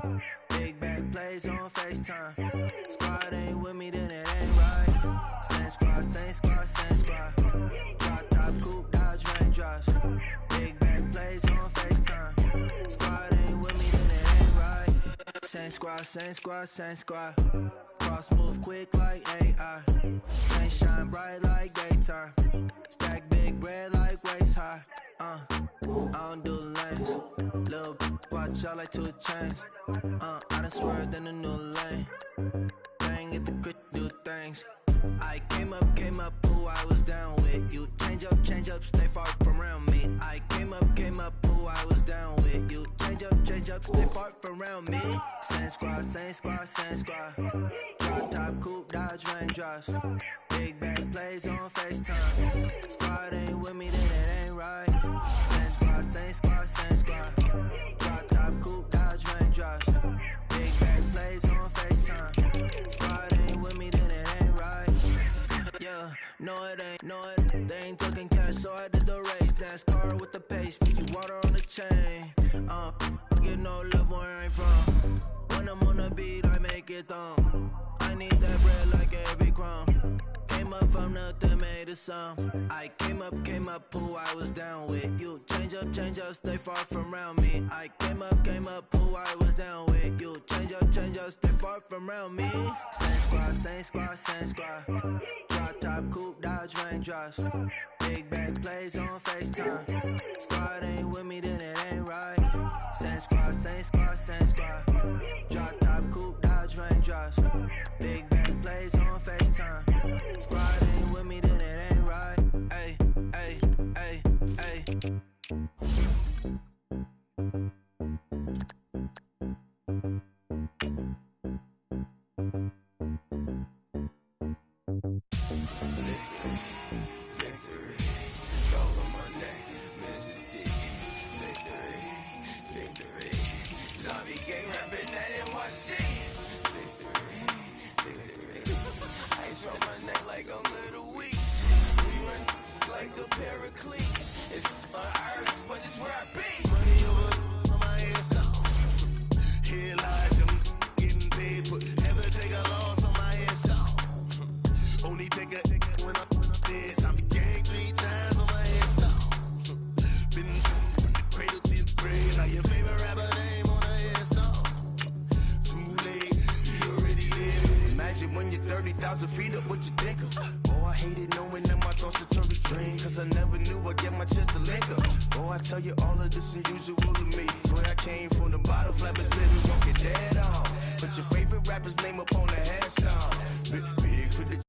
Big bag plays on FaceTime. Squad ain't with me, then it ain't right. Same squad, same squad, same squad. Drop top, coupe, Dodge raindrops. Big bag plays on FaceTime. Squad ain't with me, then it ain't right. Same squad, same squad, same squad. Cross move quick like AI. Chain shine bright like daytime. Stack big bread like waist high. I don't do lanes. Little watch out like 2 chains. I done swerved in a new lane. Bang at the crit, do things. I came up, who I was down with. You change up, stay far from around me. I came up, who I was down with. You change up, stay far from around me. Same squad, same squad, same squad. Drop top, coupe, Dodge raindrops. Big bag plays on FaceTime. Squad ain't with me, then it ain't right. Same squad, same squad, same squad. Drop top, coupe, Dodge raindrops. Big bag plays on FaceTime. Squad ain't with me, then it ain't right. Yeah, no it ain't, no it. They ain't talking cash, so I did the race. NASCAR with the pace, Fiji water on the chain. Get no love where I ain't from. When I'm on the beat, I make it thumb. I need that bread like every crumb. Came up from nothing, made a sum. I came up, who I was down with. You change up, stay far from around me. I came up, who I was down with. You change up, stay far from around me. Same squad, same squad, same squad. Drop top, coupe, Dodge raindrops. Big bag plays on FaceTime. Squad ain't with me, then it ain't right. Same squad, same squad, same squad. Drop top, coupe, Dodge raindrops. Big bag plays on FaceTime. Squad ain't with me, Paraclete. It's on earth, but it's where I be. Money over on my headstone. Here lies them getting paid, but never take a loss on my headstone. Only take a when I'm dead. I'm gang 3 times on my headstone. Been from the cradle to the grave. Now your favorite rapper name on the headstone. Too late, you already there. Imagine when you're 30,000 feet up, what you think of? Oh, I hated knowing that my thoughts would turn to dream. Cause I never knew I'd get my chance to link up. Oh, I tell you all of this unusual to me. Swear I came from the bottom, flappers living, won't get dead on. Put your favorite rapper's name up on the headstone. Big for the